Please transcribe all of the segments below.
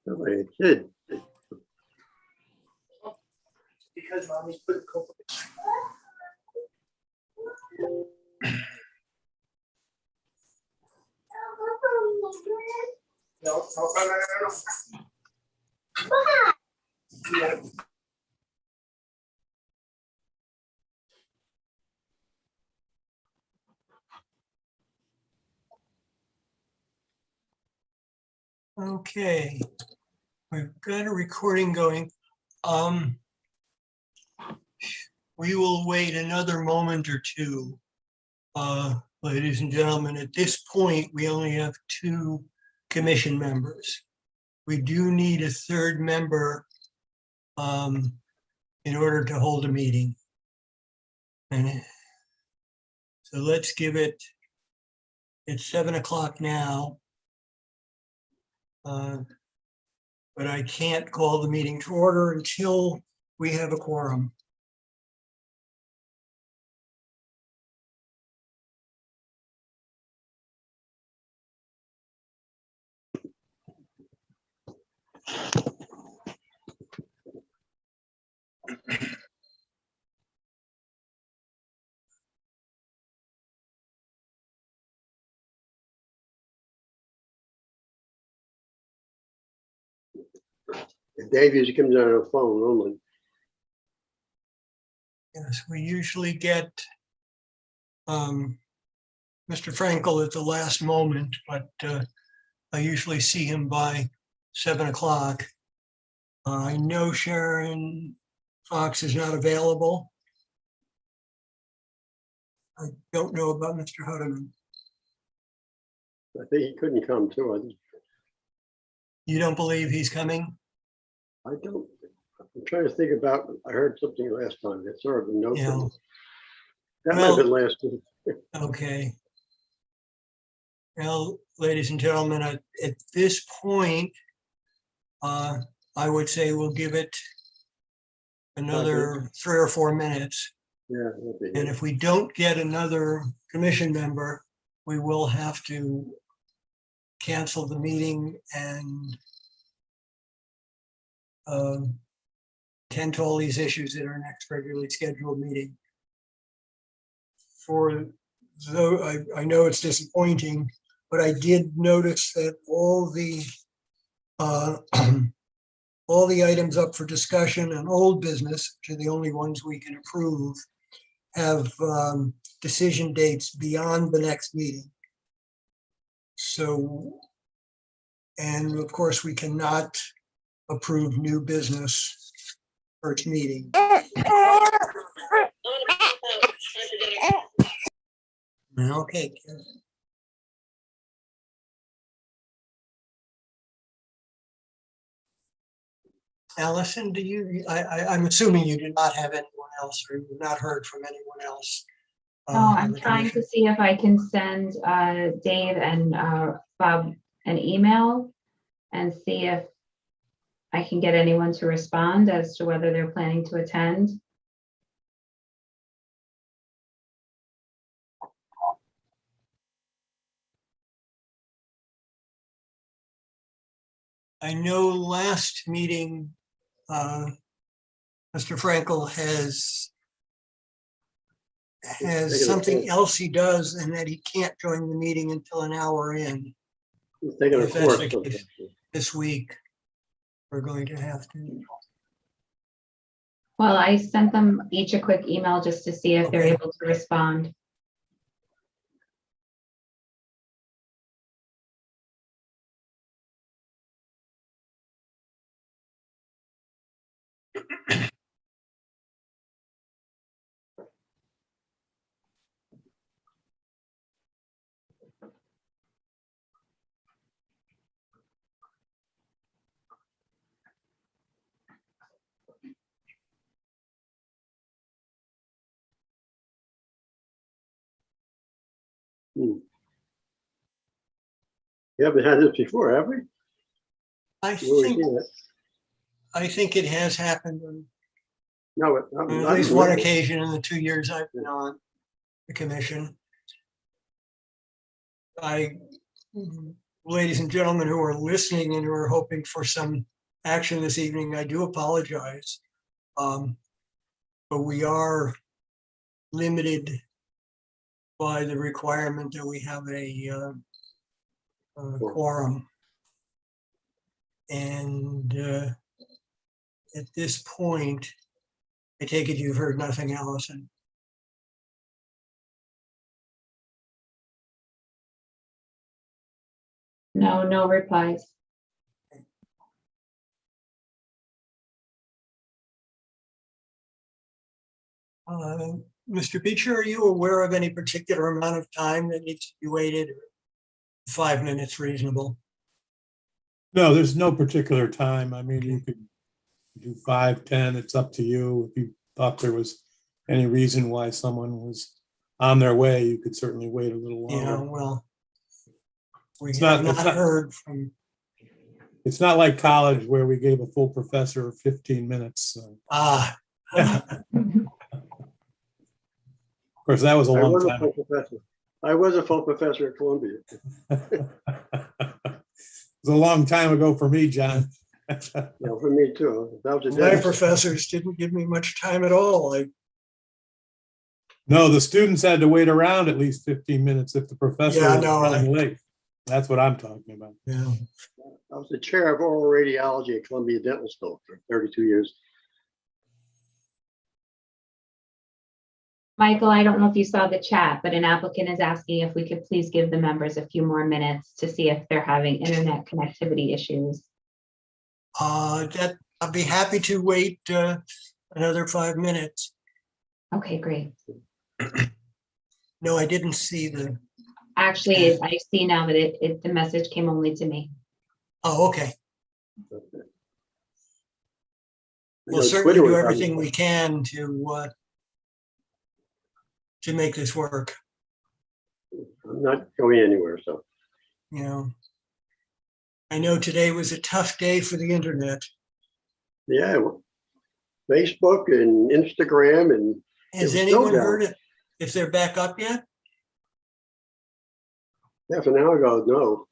Like a kid. Because mommy's put a couple. No. Yeah. Okay, we've got a recording going. We will wait another moment or two. Ladies and gentlemen, at this point, we only have 2 commission members. We do need a 3rd member in order to hold a meeting. And so let's give it, it's 7 o'clock now. But I can't call the meeting to order until we have a quorum. Dave usually comes on a phone only. Yes, we usually get Mr. Frankel at the last moment, but I usually see him by 7 o'clock. I know Sharon Fox is not available. I don't know about Mr. Hudeman. I think he couldn't come too. You don't believe he's coming? I don't. I'm trying to think about. I heard something last time. That's sort of a note. Yeah. That might have been last week. Okay. Well, ladies and gentlemen, at this point, I would say we'll give it another 3 or 4 minutes. Yeah. And if we don't get another commission member, we will have to cancel the meeting and attend to all these issues at our next regularly scheduled meeting. Though I know it's disappointing, but I did notice that all the items up for discussion and old business, which are the only ones we can approve, have decision dates beyond the next meeting. So, and of course, we cannot approve new business for each meeting. Okay. Allison, do you, I'm assuming you did not have anyone else, or you've not heard from anyone else. No, I'm trying to see if I can send Dave and Bob an email and see if I can get anyone to respond as to whether they're planning to attend. I know last meeting, Mr. Frankel has something else he does, and that he can't join the meeting until an hour in. He's taking a If that's course. the case, this week, we're going to have to. Well, I sent them each a quick email just to see if they're Okay. able to respond. We haven't had this before, have we? I think it has happened on No, at least one occasion in the 2 years I've been on the commission. I ladies and gentlemen who are listening and who are hoping for some action this evening, I do apologize. But we are limited by the requirement that we have a quorum. And at this point, I take it you've heard nothing, Allison. No, no replies. Mr. Beecher, are you aware of any particular amount of time that needs to be waited? 5 minutes reasonable? No, there's no particular time. I mean, you could do 5, 10, it's up to you. If you thought there was any reason why someone was on their way, you could certainly wait a little Yeah, longer. well, we It's have not- not heard from, It's not like college where we gave a full professor 15 minutes. So. Of course, that was a long time ago. I was a full professor at Columbia. It was a long time ago for me, John. Yeah, for me too. That was a my day. professors didn't give me much time at all. No, the students had to wait around at least 15 minutes if the professor Yeah, was no, running late. That's what I'm talking about. Yeah. I was the chair of oral radiology at Columbia Dental School for 32 years. Michael, I don't know if you saw the chat, but an applicant is asking if we could please give the members a few more minutes to see if they're having internet connectivity issues. That I'd be happy to wait another 5 minutes. Okay, great. No, I didn't see the. Actually, I see now that the message came only to me. Oh, okay. We'll know, certainly Twitter do was everything on- we can to make this work. I'm not going anywhere, so. You know, I know today was a tough day for the internet. Yeah, well, Facebook and Instagram and Has It was still anyone down. heard it? If they're back up yet? half an hour ago, no.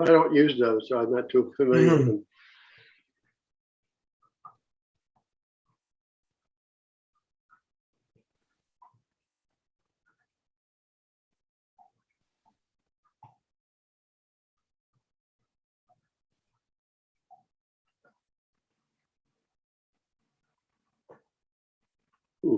I don't use those, so I'm not too familiar with them. Hmm.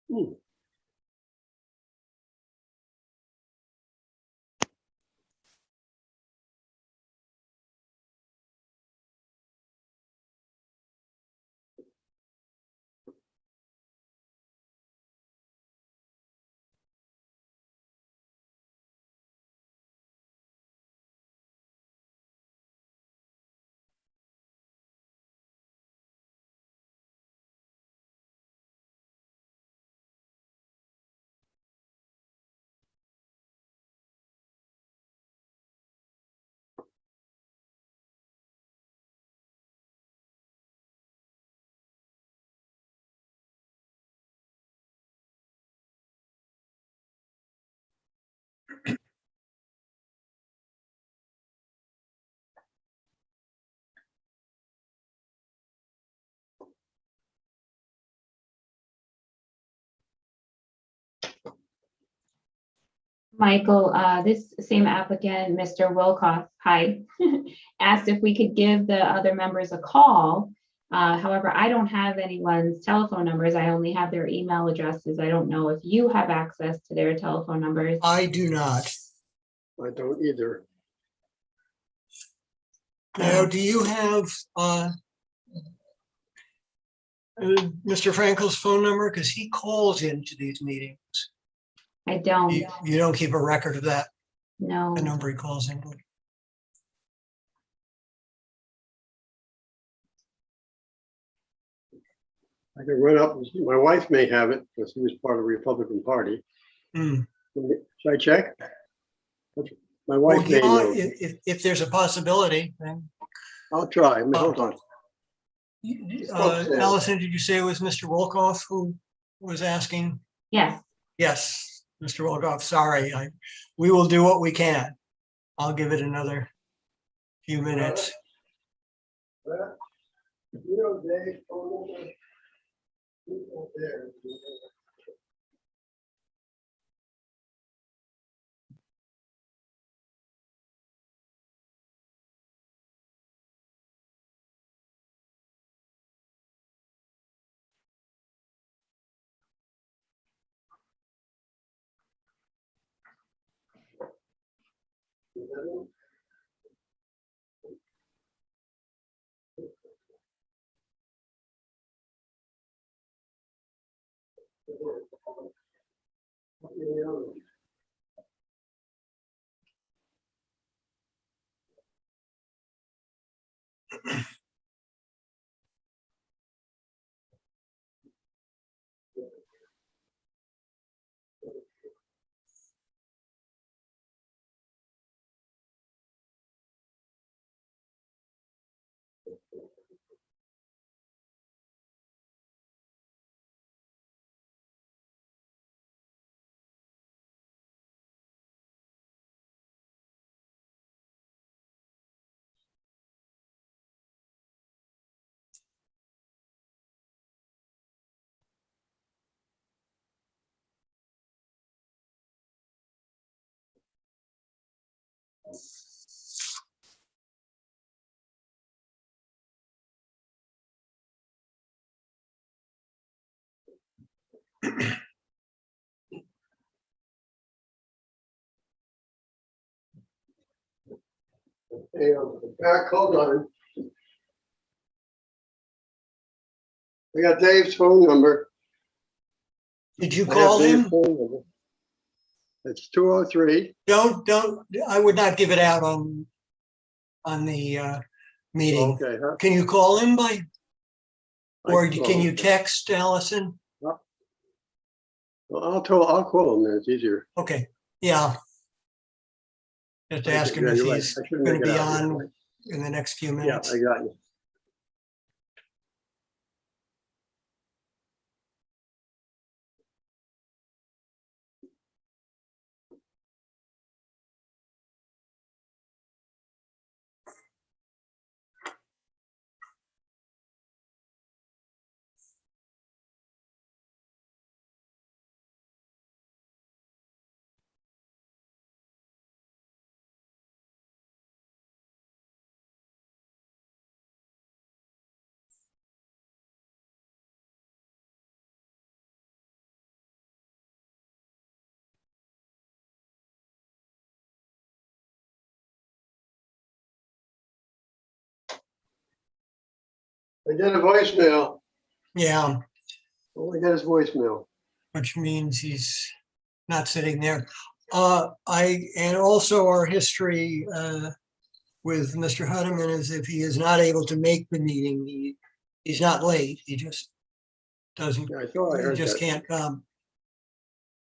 Hmm. Michael, this same applicant, Mr. Wilcox, hi, asked if we could give the other members a call. However, I don't have anyone's telephone numbers. I only have their email addresses. I don't know if you have access to their telephone numbers. I do not. I don't either. Now, do you have Mr. Frankel's phone number? Because he calls into these meetings. I don't You don't keep a record of that, know. the number he calls in. I can run up, and see. My wife may have it because she was part of the Republican Party. Hmm. Should I check? My Well, wife may yeah, know. if there's a possibility, then. I'll try. Hold on. Allison, did you say it was Mr. Wolkoff who was asking? Yes, Yes, Mr. Wolkoff, sorry, we will do what we can. I'll give it another few minutes. You know, Dave, there. Hey, back, hold on. I got Dave's phone number. Did you I have call Dave's him? phone number. It's 203. Don't, I would not give it out on the meeting. Okay, huh? Can you call him by, or I- can you text Allison? Well, I'll call him then. It's easier. Okay, yeah. Just ask him Yeah, if you're right. he's I shouldn't going to make it be out. on Right. in the next few Yeah, minutes. I got you. I got a voicemail. Yeah, Oh, I got his voicemail. which means he's not sitting there. And also our history with Mr. Hudeman is if he is not able to make the meeting, he's not late. He just doesn't, Yeah, I thought I he heard just that. can't come.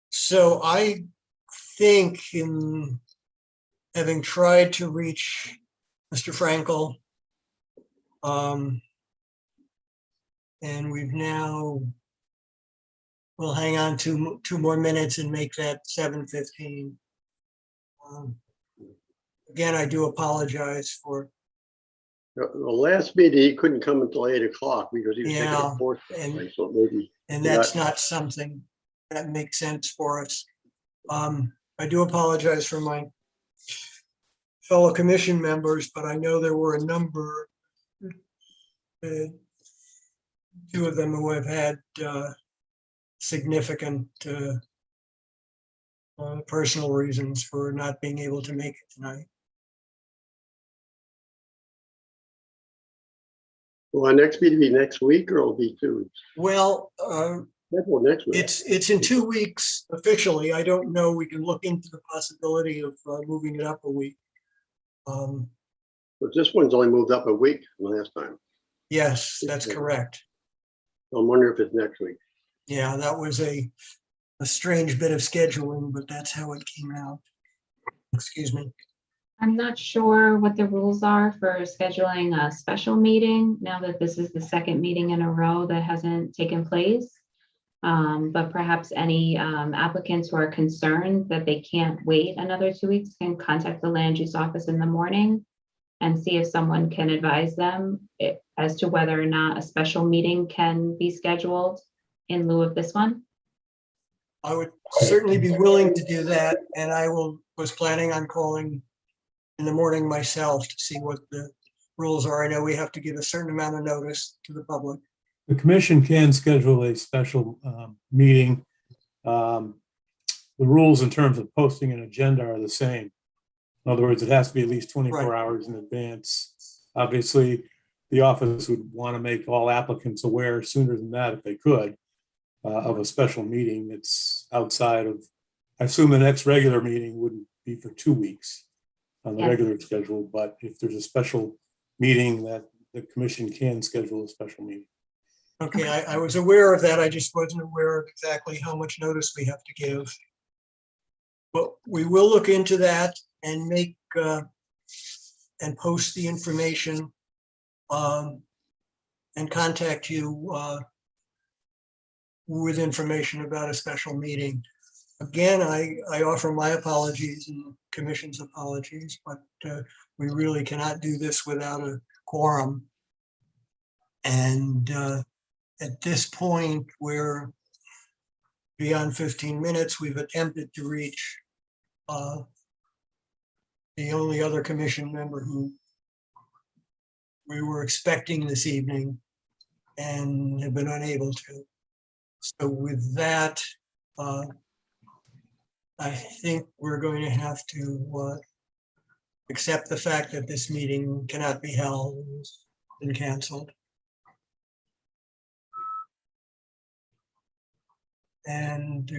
So I think in having tried to reach Mr. Frankel, and we've now, we'll hang on two more minutes and make that 7:15. Again, I do apologize for, The last meeting, he couldn't come until 8 o'clock because he was taking Yeah, a course. and- So maybe. and that's not something that makes sense for us. I do apologize for my fellow commission members, but I know there were a number, two of them who have had significant personal reasons for not being able to make it tonight. Will our next meeting be next week or it'll be 2 weeks? Well, Well, next week. it's in 2 weeks officially. I don't know. We can look into the possibility of moving it up a week. But this one's only moved up a week from last time. Yes, that's correct. I'm wondering if it's next week. Yeah, that was a strange bit of scheduling, but that's how it came out. Excuse me. I'm not sure what the rules are for scheduling a special meeting now that this is the second meeting in a row that hasn't taken place. But perhaps any applicants who are concerned that they can't wait another 2 weeks can contact the land use office in the morning and see if someone can advise them as to whether or not a special meeting can be scheduled in lieu of this one. I would certainly be willing to do that, and I was planning on calling in the morning myself to see what the rules are. I know we have to give a certain amount of notice to the public. The commission can schedule a special meeting. The rules in terms of posting an agenda are the same. In other words, it has to be at least 24 Right. hours in advance. Obviously, the office would want to make all applicants aware sooner than that if they could of a special meeting. It's outside of, I assume the next regular meeting wouldn't be for 2 weeks on the Yes. regular schedule, but if there's a special meeting that the commission can schedule a special meeting. Okay, I was aware of that. I just wasn't aware of exactly how much notice we have to give. But we will look into that and make and post the information and contact you with information about a special meeting. Again, I offer my apologies and the commission's apologies, but we really cannot do this without a quorum. And at this point, we're beyond 15 minutes. We've attempted to reach the only other commission member who we were expecting this evening and have been unable to. So with that, I think we're going to have to accept the fact that this meeting cannot be held and has been canceled. And